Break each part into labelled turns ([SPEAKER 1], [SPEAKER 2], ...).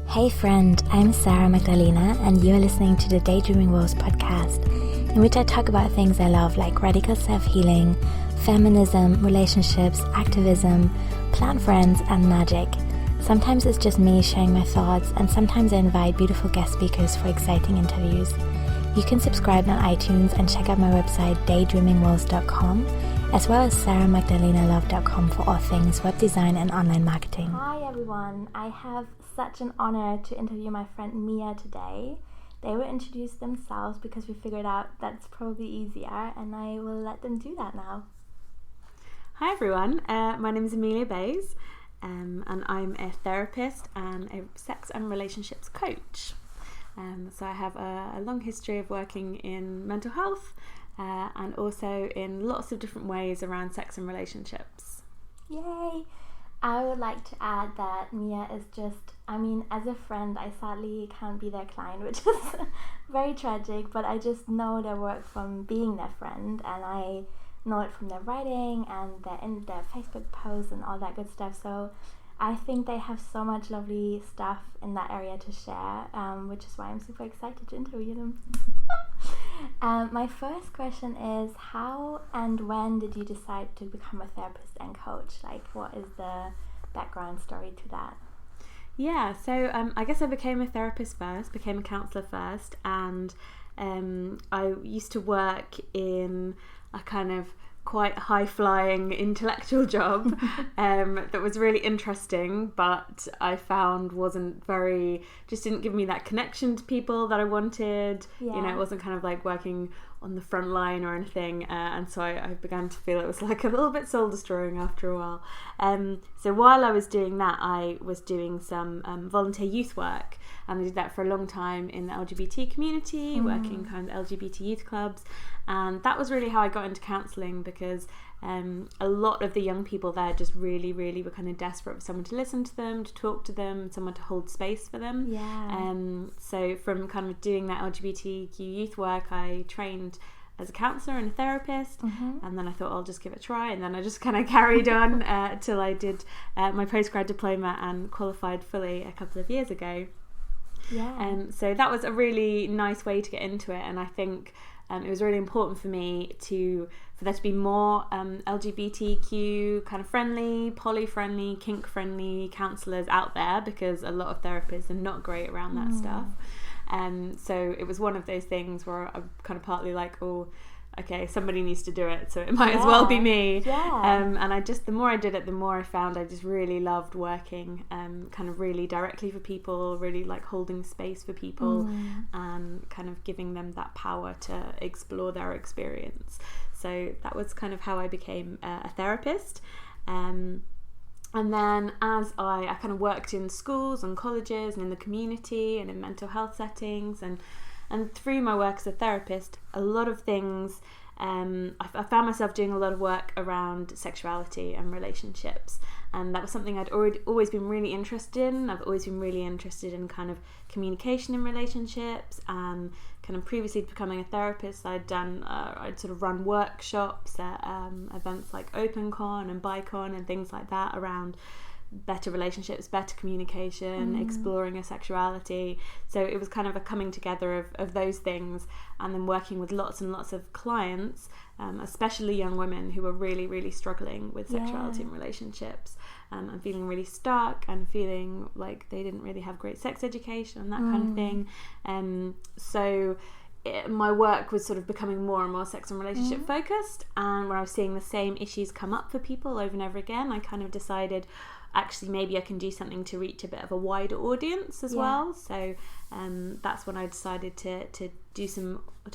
[SPEAKER 1] Hey friend, I'm Sarah Magdalena and you're listening to the Daydreaming Wolves podcast, in which I talk about things I love like radical self-healing, feminism, relationships, activism, plant friends and magic. Sometimes it's just me sharing my thoughts, and sometimes I invite beautiful guest speakers for exciting interviews. You can subscribe on iTunes and check out my website daydreamingwolves.com, as well as sarahmagdalenalove.com for all things web design and online marketing. Hi everyone, I have such an honor to interview my friend Mia today. They will introduce themselves because we figured out that's probably easier, and I will let them do that now.
[SPEAKER 2] Hi everyone, my name is Amelia Bayes, and I'm a therapist and a sex and relationships coach. So I have a long history of working in mental health and also in lots of different ways around sex and relationships.
[SPEAKER 1] Yay! I would like to add that Mia is just, as a friend, I sadly can't be their client, which is very tragic, but I just know their work from being their friend, and I know it from their writing and their Facebook posts and all that good stuff. So I think they have so much lovely stuff in that area to share, which is why I'm super excited to interview them. My first question is, how and when did you decide to become a therapist and coach? Like, what is the background story to that?
[SPEAKER 2] Yeah, so I guess I became a therapist first, became a counsellor first, and I used to work in a kind of quite high-flying intellectual job that was really interesting, but I found just didn't give me that connection to people that I wanted.
[SPEAKER 1] Yeah.
[SPEAKER 2] You know, it wasn't kind of like working on the front line or anything, and so I began to feel it was like a little bit soul-destroying after a while. So while I was doing that, I was doing some volunteer youth work, and I did that for a long time in the LGBT community, working kind of LGBT youth clubs, and that was really how I got into counselling, because a lot of the young people there just really, really were kind of desperate for someone to listen to them, to talk to them, someone to hold space for them.
[SPEAKER 1] Yeah.
[SPEAKER 2] So from kind of doing that LGBTQ youth work, I trained as a counsellor and a therapist, and then I thought I'll just give it a try, and then I just kind of carried on till I did my postgrad diploma and qualified fully a couple of years ago.
[SPEAKER 1] Yeah.
[SPEAKER 2] So that was a really nice way to get into it, and I think it was really important for me for there to be more LGBTQ kind of friendly, poly friendly, kink friendly counsellors out there, because a lot of therapists are not great around that stuff. So it was one of those things where I'm kind of partly like, oh, okay, somebody needs to do it, so it might as well be me.
[SPEAKER 1] Yeah.
[SPEAKER 2] And the more I did it, the more I found I just really loved working kind of really directly for people, really like holding space for people and kind of giving them that power to explore their experience. So that was kind of how I became a therapist. And then as I kind of worked in schools and colleges and in the community and in mental health settings, and through my work as a therapist, a lot of things, I found myself doing a lot of work around sexuality and relationships, and that was something I'd always been really interested in. I've always been really interested in kind of communication in relationships, and kind of previously to becoming a therapist, I'd sort of run workshops at events like OpenCon and BICon and things like that around better relationships, better communication, exploring your sexuality. So it was kind of a coming together of those things, and then working with lots and lots of clients, especially young women who were really, really struggling with sexuality and relationships, and feeling really stuck and feeling like they didn't really have great sex education and that kind of thing. So my work was sort of becoming more and more sex and relationship focused, and when I was seeing the same issues come up for people over and over again, I kind of decided actually maybe I can do something to reach a bit of a wider audience as well. So that's when I decided to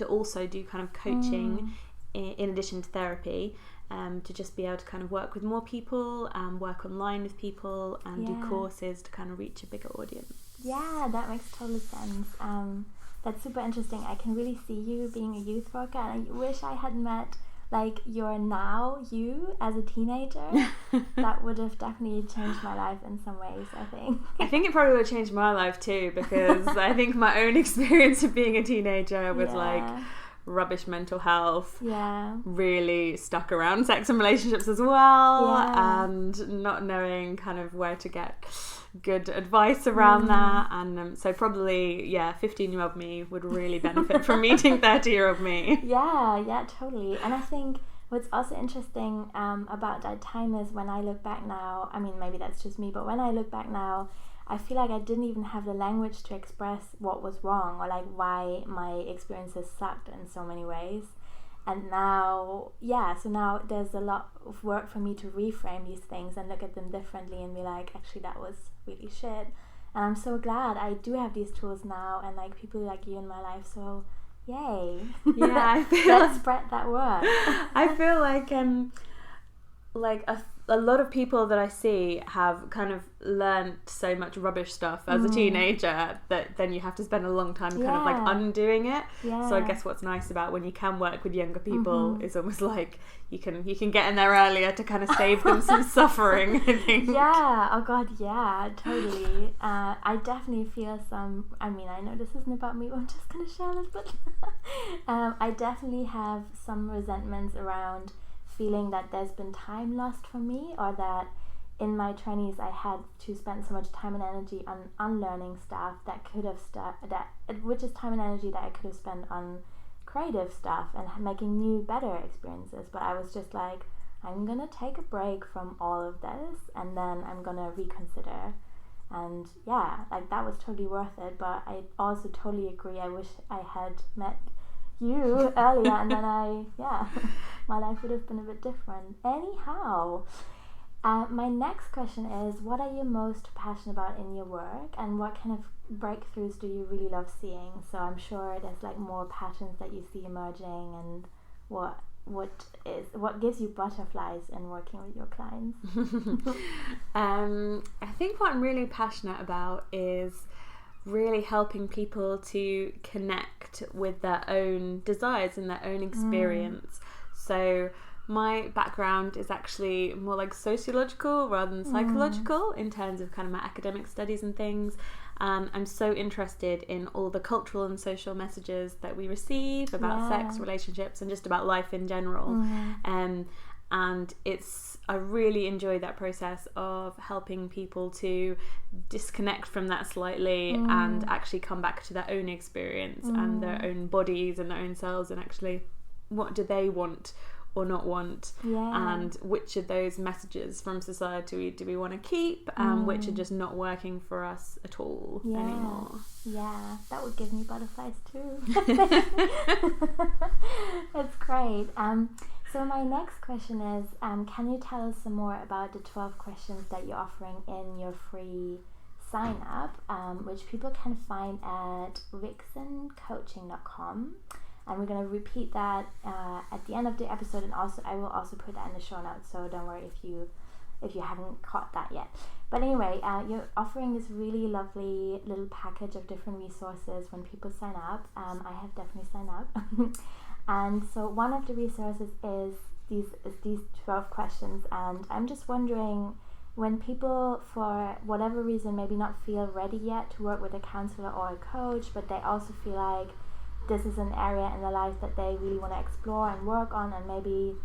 [SPEAKER 2] also do kind of coaching in addition to therapy, to just be able to kind of work with more people and work online with people and do courses to kind of reach a bigger audience.
[SPEAKER 1] Yeah, that makes total sense. That's super interesting. I can really see you being a youth worker, and I wish I had met like you as a teenager. That would have definitely changed my life in some ways, I think.
[SPEAKER 2] I think it probably would have changed my life too, because I think my own experience of being a teenager was like rubbish mental health, really stuck around sex and relationships as well, and not knowing kind of where to get good advice around that. And so probably 15-year-old me would really benefit from meeting 30-year-old me.
[SPEAKER 1] Yeah, totally. And I think what's also interesting about that time is when I look back now, I mean, maybe that's just me, but when I look back now, I feel like I didn't even have the language to express what was wrong, or like why my experiences sucked in so many ways. And now, so now there's a lot of work for me to reframe these things and look at them differently and be like, actually that was really shit. And I'm so glad I do have these tools now, and like people like you in my life, so yay.
[SPEAKER 2] Yeah, I feel
[SPEAKER 1] let's spread that word.
[SPEAKER 2] I feel like a lot of people that I see have kind of learnt so much rubbish stuff as a teenager that then you have to spend a long time kind of like undoing it. So I guess what's nice about when you can work with younger people is almost like you can get in there earlier to kind of save them some suffering, I think.
[SPEAKER 1] Yeah, oh god, yeah, totally. I definitely feel some, I mean, I know this isn't about me, but I'm just going to share a little bit. I definitely have some resentments around feeling that there's been time lost for me, or that in my 20s I had to spend so much time and energy on unlearning stuff that could have which is time and energy that I could have spent on creative stuff and making new, better experiences. But I was just like, I'm gonna take a break from all of this and then I'm gonna reconsider. And like that was totally worth it. But I also totally agree, I wish I had met you earlier, and then my life would have been a bit different. Anyhow, my next question is, what are you most passionate about in your work, and what kind of breakthroughs do you really love seeing? So I'm sure there's like more patterns that you see emerging, and what gives you butterflies in working with your clients?
[SPEAKER 2] I think what I'm really passionate about is really helping people to connect with their own desires and their own experience. So my background is actually more like sociological rather than psychological in terms of kind of my academic studies and things. I'm so interested in all the cultural and social messages that we receive about sex, relationships, and just about life in general. And I really enjoy that process of helping people to disconnect from that slightly and actually come back to their own experience and their own bodies and their own selves, and actually what do they want or not want, and which of those messages from society do we want to keep, and which are just not working for us at all anymore.
[SPEAKER 1] Yeah, that would give me butterflies too. That's great. So my next question is, can you tell us some more about the 12 questions that you're offering in your free sign up, which people can find at vixencoaching.com. And we're going to repeat that at the end of the episode, and also I will also put that in the show notes, so don't worry if you haven't caught that yet. But anyway, you're offering this really lovely little package of different resources when people sign up. I have definitely signed up. And so one of the resources is these 12 questions, and I'm just wondering, when people for whatever reason maybe not feel ready yet to work with a counselor or a coach, but they also feel like this is an area in their life that they really want to explore and work on and maybe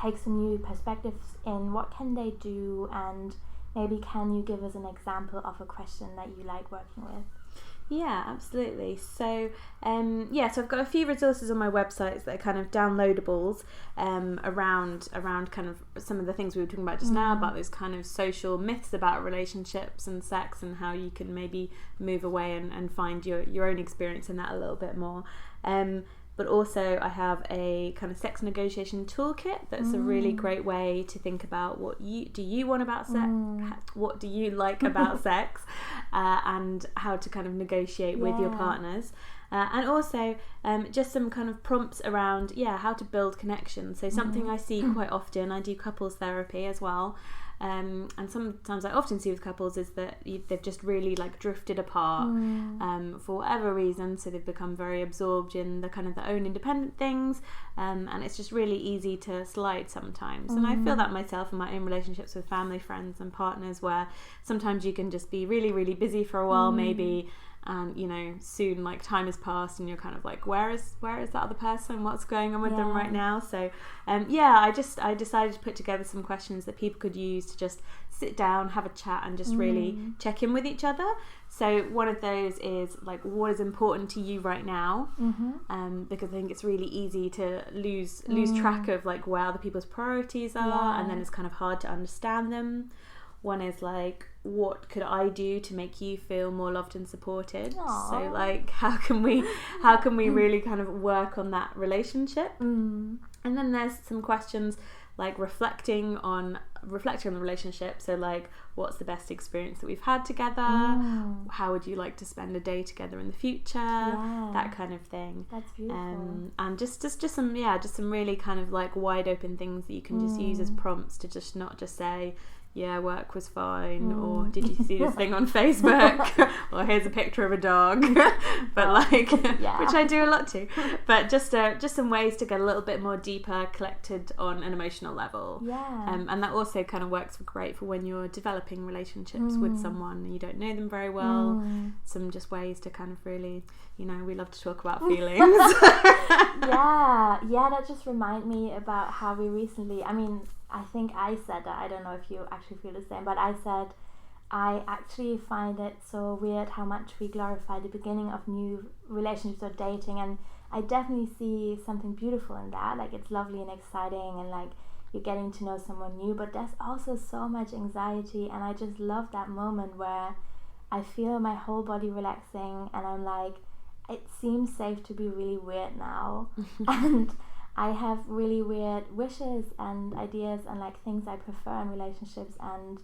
[SPEAKER 1] take some new perspectives in, what can they do? And maybe can you give us an example of a question that you like working with?
[SPEAKER 2] Yeah, absolutely. So so I've got a few resources on my websites that are kind of downloadables around kind of some of the things we were talking about just now, about those kind of social myths about relationships and sex, and how you can maybe move away and find your own experience in that a little bit more. But also I have a kind of sex negotiation toolkit that's a really great way to think about what you want about sex, what do you like about sex, and how to kind of negotiate with your partners. And also just some kind of prompts around how to build connections. So something I see quite often, I do couples therapy as well, and sometimes I often see with couples is that they've just really like drifted apart for whatever reason, so they've become very absorbed in the kind of their own independent things, and it's just really easy to slide sometimes. And I feel that myself in my own relationships with family, friends and partners, where sometimes you can just be really, really busy for a while maybe, and soon like time has passed and you're kind of like, where is that other person, what's going on with them right now? So I decided to put together some questions that people could use to just sit down, have a chat, and just really check in with each other. So one of those is like, what is important to you right now? Because I think it's really easy to lose track of like where other people's priorities are, and then it's kind of hard to understand them. One is like, what could I do to make you feel more loved and supported?
[SPEAKER 1] Aww.
[SPEAKER 2] So like, how can we really kind of work on that relationship? And then there's some questions like reflecting on the relationship. So like, what's the best experience that we've had together? How would you like to spend a day together in the future? That kind of thing.
[SPEAKER 1] That's beautiful.
[SPEAKER 2] And just some really kind of like wide open things that you can just use as prompts to just not just say, yeah, work was fine, or did you see this thing on Facebook, or here's a picture of a dog, but like, which I do a lot too, but just some ways to get a little bit more deeper, collected on an emotional level. And that also kind of works great for when you're developing relationships with someone and you don't know them very well. Some just ways to kind of really, we love to talk about feelings.
[SPEAKER 1] That just reminded me about how we recently, I think I said that, I don't know if you actually feel the same, but I said I actually find it so weird how much we glorify the beginning of new relationships or dating, and I definitely see something beautiful in that. Like, it's lovely and exciting, and like, you're getting to know someone new, but there's also so much anxiety, and I just love that moment where I feel my whole body relaxing and I'm like, it seems safe to be really weird now. And I have really weird wishes and ideas and like things I prefer in relationships, and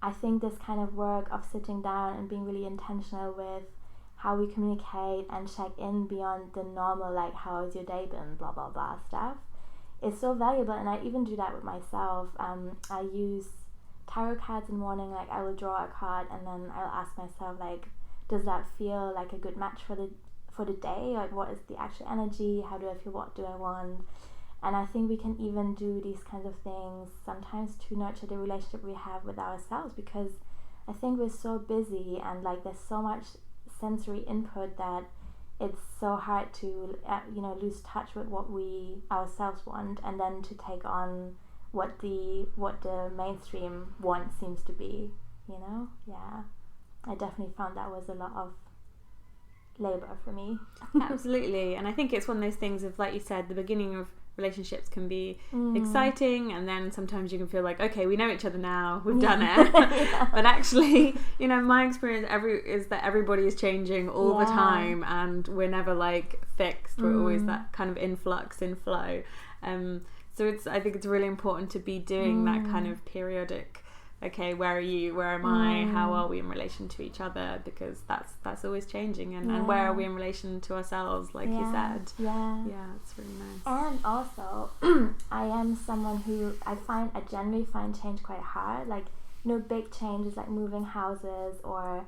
[SPEAKER 1] I think this kind of work of sitting down and being really intentional with how we communicate and check in beyond the normal, like, how has your day been, blah blah blah stuff, is so valuable. And I even do that with myself. I use tarot cards in the morning. Like, I will draw a card and then I'll ask myself, like, does that feel like a good match for the day? Like, what is the actual energy? How do I feel? What do I want? And I think we can even do these kinds of things sometimes to nurture the relationship we have with ourselves, because I think we're so busy and like there's so much sensory input that it's so hard to lose touch with what we ourselves want, and then to take on what the mainstream want seems to be. I definitely found that was a lot of labor for me.
[SPEAKER 2] Absolutely. And I think it's one of those things of, like you said, the beginning of relationships can be exciting, and then sometimes you can feel like, okay, we know each other now, we've done it. But actually, my experience is that everybody is changing all the time, and we're never like fixed. We're always that kind of influx in flow. So I think it's really important to be doing that kind of periodic, okay, where are you, where am I, how are we in relation to each other, because that's always changing, and where are we in relation to ourselves, like you said. It's really nice.
[SPEAKER 1] And also I am someone who I generally find change quite hard, like big changes like moving houses or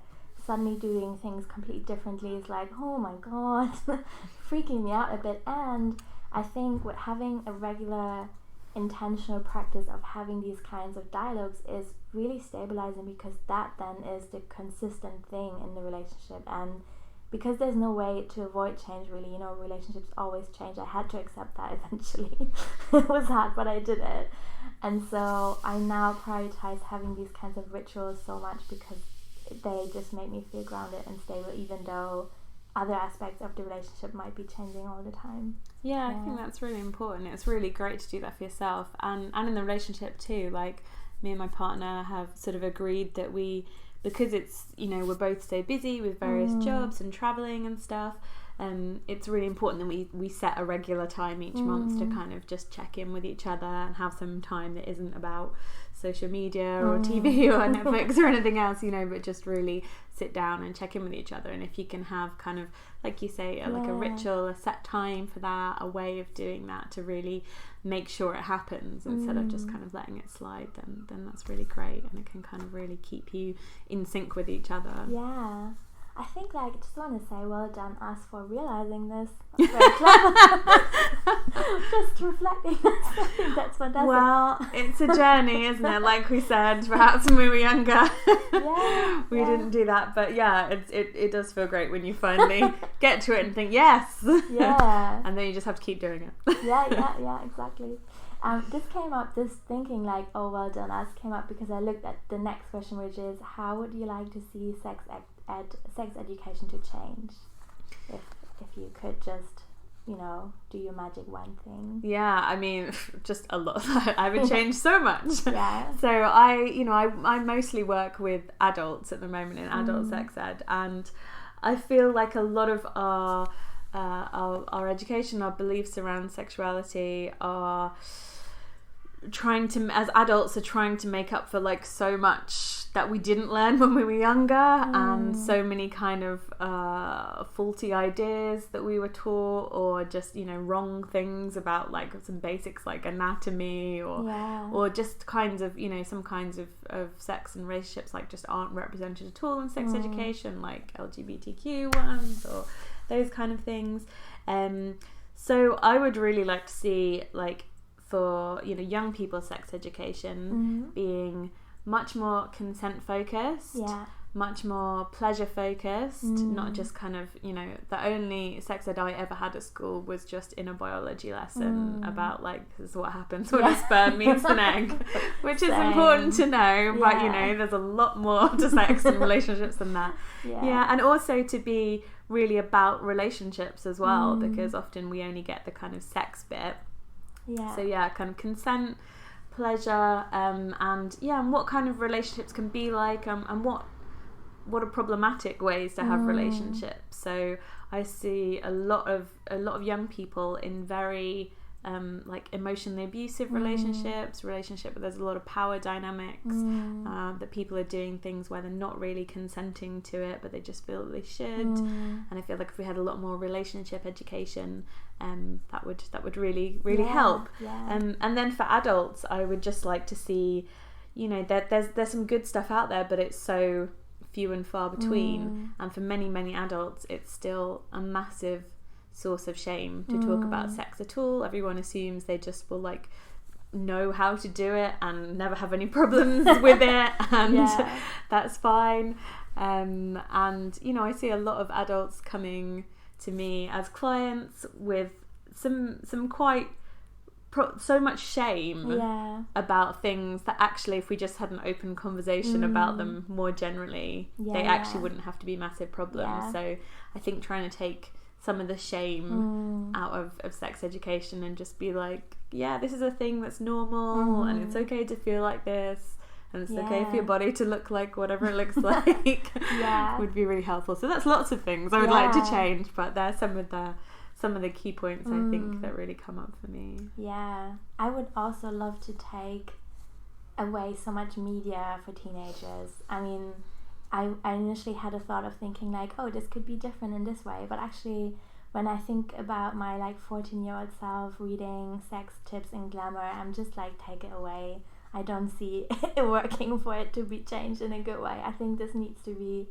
[SPEAKER 1] suddenly doing things completely differently is like, oh my god, freaking me out a bit. And I think with having a regular intentional practice of having these kinds of dialogues is really stabilizing, because that then is the consistent thing in the relationship. And because there's no way to avoid change, really, relationships always change. I had to accept that eventually. It was hard, but I did it. And so I now prioritize having these kinds of rituals so much, because they just make me feel grounded and stable, even though other aspects of the relationship might be changing all the time.
[SPEAKER 2] I think that's really important. It's really great to do that for yourself, and in the relationship too. Like, me and my partner have sort of agreed that because it's, we're both so busy with various jobs and traveling and stuff, it's really important that we set a regular time each month to kind of just check in with each other and have some time that isn't about social media or TV or Netflix or anything else, but just really sit down and check in with each other. And if you can have kind of, like you say, like a ritual, a set time for that, a way of doing that to really make sure it happens instead of just kind of letting it slide, then that's really great, and it can kind of really keep you in sync with each other.
[SPEAKER 1] I think, like, just want to say well done us for realizing this. That's very clever. Just reflecting. I think that's fantastic.
[SPEAKER 2] Well, it's a journey, isn't it? Like we said, perhaps when we were younger, we didn't do that. But it does feel great when you finally get to it and think, yes. And then you just have to keep doing it.
[SPEAKER 1] Yeah, exactly. This came up, this thinking like, oh, well done us, came up because I looked at the next question, which is, how would you like to see sex education to change? If you could just, do your magic one thing.
[SPEAKER 2] Yeah, I mean, just a lot. I would change so much.
[SPEAKER 1] Yeah.
[SPEAKER 2] So I mostly work with adults at the moment in adult sex ed, and I feel like a lot of our education, our beliefs around sexuality are as adults are trying to make up for like so much that we didn't learn when we were younger, and so many kind of faulty ideas that we were taught, or just wrong things about like some basics like anatomy, or just kinds of some kinds of sex and relationships like just aren't represented at all in sex education, like LGBTQ ones or those kind of things. So I would really like to see, like, for young people's sex education being much more consent focused, much more pleasure focused, not just kind of the only sex ed I ever had at school was just in a biology lesson about like this is what happens when a sperm meets an egg, which is important to know, but there's a lot more to sex and relationships than that. And also to be really about relationships as well, because often we only get the kind of sex bit. So kind of consent, pleasure, and what kind of relationships can be like, and what are problematic ways to have relationships. So I see a lot of young people in very like emotionally abusive relationships where there's a lot of power dynamics, that people are doing things where they're not really consenting to it, but they just feel that they should. And I feel like if we had a lot more relationship education, that would really help. And then for adults, I would just like to see, there's some good stuff out there, but it's so few and far between, and for many adults it's still a massive source of shame to talk about sex at all. Everyone assumes they just will like know how to do it and never have any problems with it, and that's fine. And I see a lot of adults coming to me as clients with some quite so much shame about things that actually, if we just had an open conversation about them more generally, they actually wouldn't have to be massive problems. So I think trying to take some of the shame out of sex education and just be like, this is a thing that's normal, and it's okay to feel like this, and it's okay for your body to look like whatever it looks like, would be really helpful. So that's lots of things I would like to change, but there's some of the key points I think that really come up for me.
[SPEAKER 1] I would also love to take away so much media for teenagers. I mean, I initially had a thought of thinking like, oh, this could be different in this way, but actually when I think about my like 14-year-old self reading sex tips and glamour, I'm just like, take it away. I don't see it working for it to be changed in a good way. I think this needs to be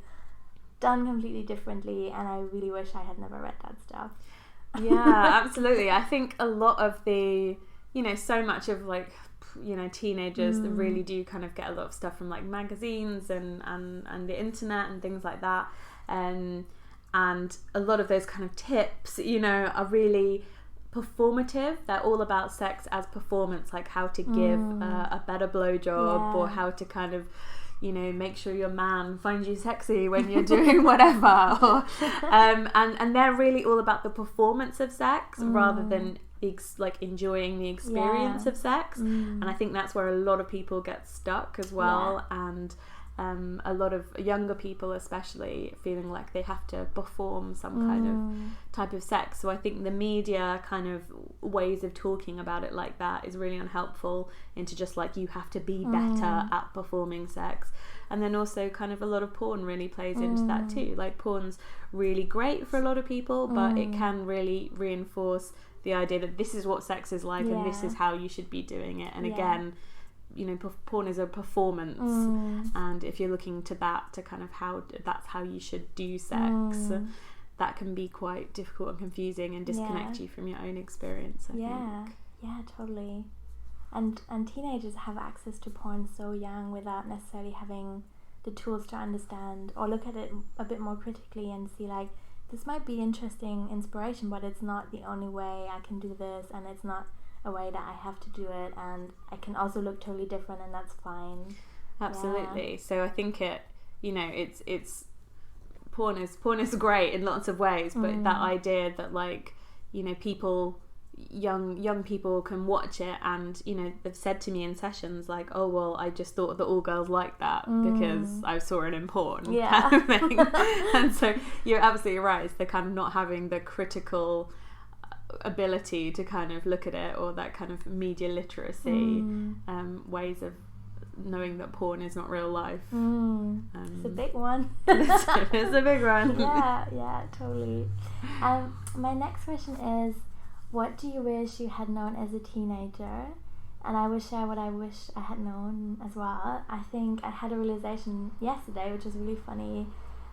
[SPEAKER 1] done completely differently, and I really wish I had never read that stuff.
[SPEAKER 2] Absolutely. I think a lot of the so much of like teenagers that really do kind of get a lot of stuff from like magazines and the internet and things like that, and a lot of those kind of tips are really performative. They're all about sex as performance, like how to give a better blowjob, or how to kind of make sure your man finds you sexy when you're doing whatever, or, and they're really all about the performance of sex rather than like enjoying the experience of sex. And I think that's where a lot of people get stuck as well, and a lot of younger people especially feeling like they have to perform some kind of type of sex. So I think the media kind of ways of talking about it like that is really unhelpful, into just like you have to be better at performing sex. And then also kind of a lot of porn really plays into that too. Like porn's really great for a lot of people, but it can really reinforce the idea that this is what sex is like and this is how you should be doing it. And again, porn is a performance, and if you're looking to that to kind of that's how you should do sex, that can be quite difficult and confusing and disconnect you from your own experience, I think.
[SPEAKER 1] Yeah, totally. And teenagers have access to porn so young without necessarily having the tools to understand or look at it a bit more critically and see like, this might be interesting inspiration, but it's not the only way I can do this, and it's not a way that I have to do it, and I can also look totally different, and that's fine.
[SPEAKER 2] Absolutely. So I think it's porn is great in lots of ways, but that idea that like, people, young people can watch it, and they've said to me in sessions like, oh well, I just thought that all girls like that because I saw it in porn, kind of thing. And so you're absolutely right, it's the kind of not having the critical ability to kind of look at it, or that kind of media literacy, ways of knowing that porn is not real life.
[SPEAKER 1] It's a big one.
[SPEAKER 2] It's a big one.
[SPEAKER 1] Yeah, totally. My next question is, what do you wish you had known as a teenager? And I will share what I wish I had known as well. I think I had a realization yesterday, which was really funny.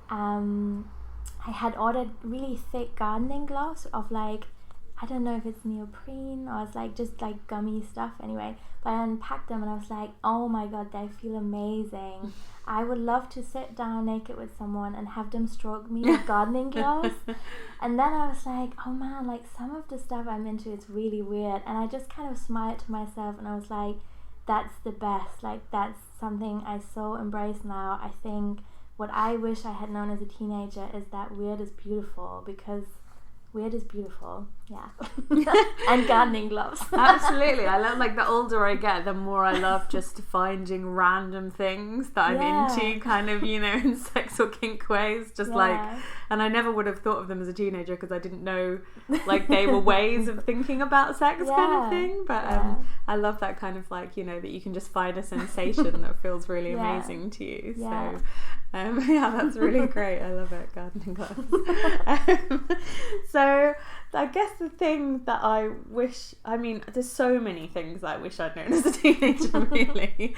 [SPEAKER 1] I had ordered really thick gardening gloves of like, I don't know if it's neoprene or it's like just like gummy stuff anyway, but I unpacked them and I was like, oh my god, they feel amazing. I would love to sit down naked with someone and have them stroke me with gardening gloves. And then I was like, oh man, like some of the stuff I'm into is really weird. And I just kind of smiled to myself and I was like, that's the best. Like that's something I so embrace now. I think what I wish I had known as a teenager is that weird is beautiful, because weird is beautiful, yeah. And gardening gloves.
[SPEAKER 2] Absolutely. I love, like, the older I get, the more I love just finding random things that I'm into, kind of, in sex or kink ways, just like, and I never would have thought of them as a teenager because I didn't know, like, they were ways of thinking about sex, kind of thing. But I love that kind of, like, that you can just find a sensation that feels really amazing to you. So that's really great. I love it, gardening gloves. So I guess the thing that I wish, there's so many things I wish I'd known as a teenager, really.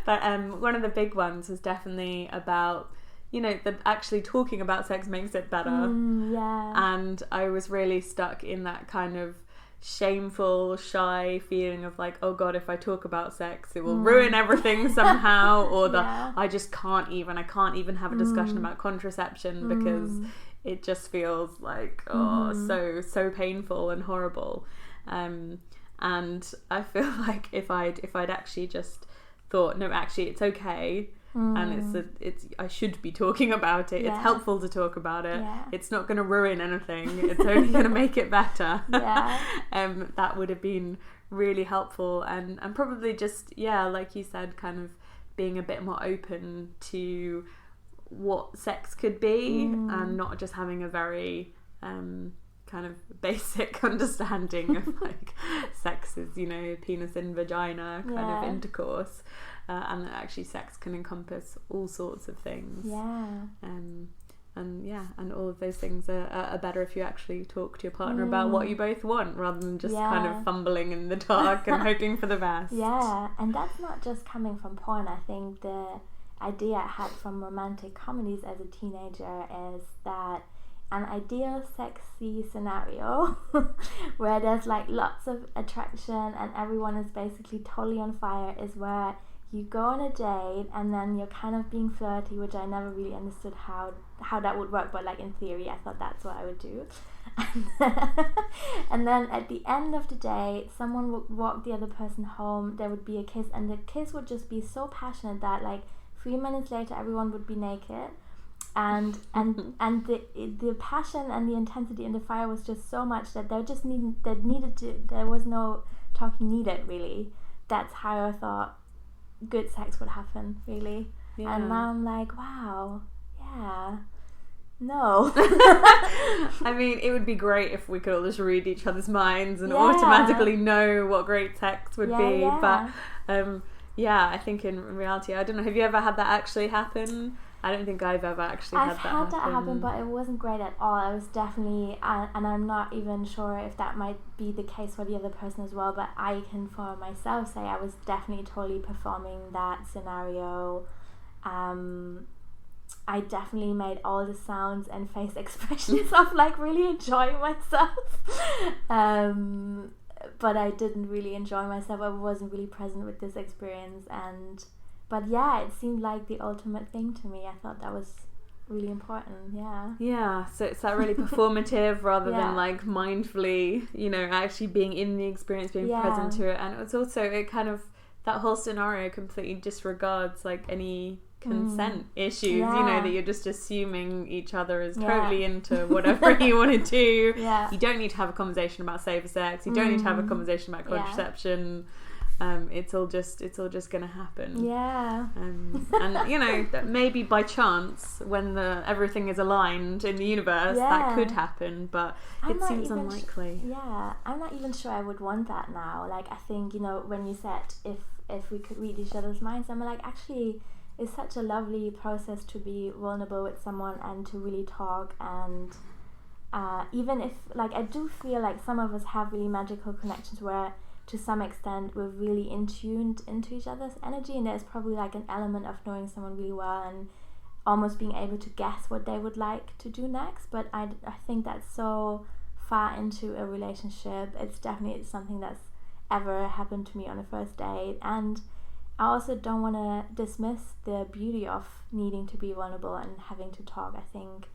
[SPEAKER 2] But one of the big ones was definitely about, that actually talking about sex makes it better. And I was really stuck in that kind of shameful, shy feeling of like, oh god, if I talk about sex it will ruin everything somehow, or I can't even have a discussion about contraception because it just feels like so painful and horrible. And I feel like if I'd actually just thought, no, actually it's okay, and it's I should be talking about it. It's helpful to talk about it. It's not going to ruin anything. It's only going to make it better. That would have been really helpful, and probably just like you said, kind of being a bit more open to what sex could be, and not just having a very kind of basic understanding of like sex is, penis and vagina kind of intercourse, and that actually sex can encompass all sorts of things. And all of those things are better if you actually talk to your partner about what you both want, rather than just kind of fumbling in the dark and hoping for the best.
[SPEAKER 1] And that's not just coming from porn. I think the idea I had from romantic comedies as a teenager is that an ideal sexy scenario where there's like lots of attraction and everyone is basically totally on fire is where you go on a date and then you're kind of being flirty, which I never really understood how that would work, but like in theory I thought that's what I would do. And then at the end of the day someone would walk the other person home, there would be a kiss, and the kiss would just be so passionate that like 3 minutes later everyone would be naked, and the passion and the intensity and the fire was just so much that there was no talking needed, really. That's how I thought good sex would happen, really. And now I'm like, wow, no.
[SPEAKER 2] It would be great if we could all just read each other's minds and automatically know what great sex would be. But I think in reality, I don't know, have you ever had that actually happen? I don't think I've ever actually had that happen.
[SPEAKER 1] I've had that happen, but it wasn't great at all. I was definitely, and I'm not even sure if that might be the case for the other person as well, but I can for myself say I was definitely totally performing that scenario. I definitely made all the sounds and face expressions of like really enjoying myself. But I didn't really enjoy myself. I wasn't really present with this experience, but it seemed like the ultimate thing to me. I thought that was really important.
[SPEAKER 2] Yeah, so it's that really performative rather than like mindfully, actually being in the experience, being present to it. And it's also, it kind of, that whole scenario completely disregards like any consent issues, that you're just assuming each other is totally into whatever you want to do. You don't need to have a conversation about safer sex, you don't need to have a conversation about contraception. It's all just gonna happen. And that maybe by chance, when everything is aligned in the universe, that could happen, but it seems unlikely.
[SPEAKER 1] I'm not even sure I would want that now. Like, I think, when you said if we could read each other's minds, I'm like, actually, it's such a lovely process to be vulnerable with someone and to really talk. And even if, like, I do feel like some of us have really magical connections where to some extent we're really in tuned into each other's energy, and there's probably like an element of knowing someone really well and almost being able to guess what they would like to do next. But I think that's so far into a relationship. It's definitely something that's ever happened to me on a first date, and I also don't want to dismiss the beauty of needing to be vulnerable and having to talk. I think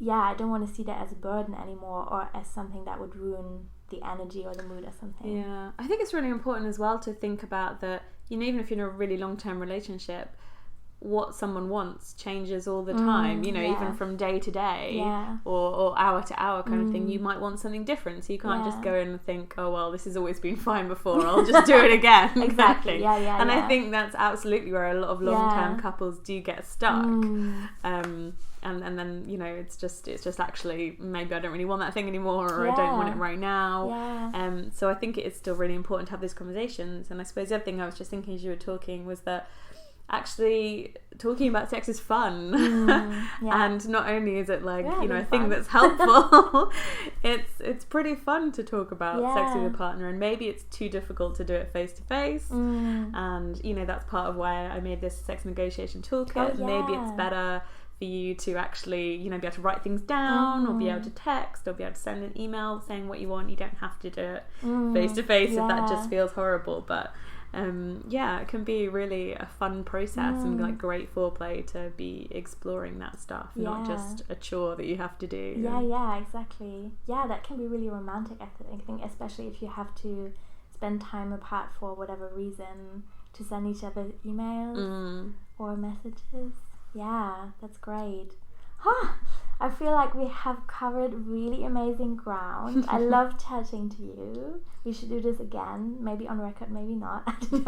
[SPEAKER 1] I don't want to see that as a burden anymore, or as something that would ruin the energy or the mood or something.
[SPEAKER 2] I think it's really important as well to think about that, even if you're in a really long-term relationship, what someone wants changes all the time, even from day to day or hour to hour kind of thing. You might want something different, so you can't just go in and think, oh well, this has always been fine before, I'll just do it again.
[SPEAKER 1] Exactly.
[SPEAKER 2] And I think that's absolutely where a lot of long-term couples do get stuck. And then it's just actually, maybe I don't really want that thing anymore, or I don't want it right now. So I think it is still really important to have those conversations. And I suppose the other thing I was just thinking as you were talking was that actually talking about sex is fun. And not only is it like a thing that's helpful, it's pretty fun to talk about sex with your partner, and maybe it's too difficult to do it face to face, and that's part of why I made this sex negotiation toolkit. Maybe it's better for you to actually, be able to write things down, or be able to text, or be able to send an email saying what you want. You don't have to do it face to face if that just feels horrible. But it can be really a fun process and like great foreplay to be exploring that stuff, not just a chore that you have to do.
[SPEAKER 1] Exactly. That can be really romantic, I think, especially if you have to spend time apart for whatever reason, to send each other emails or messages. That's great. I feel like we have covered really amazing ground. I love chatting to you. We should do this again, maybe on record, maybe not, I don't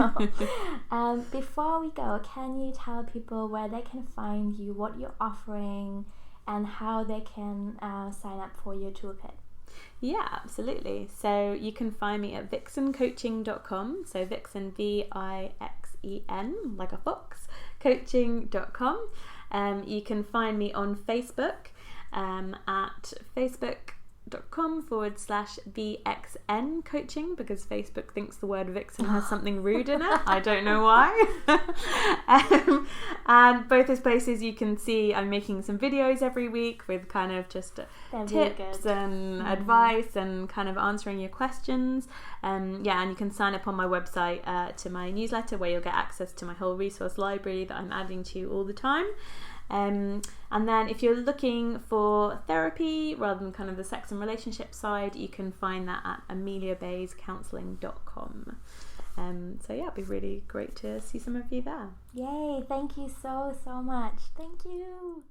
[SPEAKER 1] know. Before we go, can you tell people where they can find you, what you're offering, and how they can sign up for your toolkit?
[SPEAKER 2] Yeah, absolutely. So you can find me at vixencoaching.com. So Vixen, Vixen, like a fox, coaching.com. You can find me on Facebook at facebook.com/VXN coaching, because Facebook thinks the word vixen has something rude in it. I don't know why. And both those places you can see I'm making some videos every week with kind of just tips and advice and kind of answering your questions. And you can sign up on my website to my newsletter, where you'll get access to my whole resource library that I'm adding to all the time. And then if you're looking for therapy rather than kind of the sex and relationship side, you can find that at ameliabayescounselling.com. It'd be really great to see some of you there.
[SPEAKER 1] Yay, thank you so much. Thank you.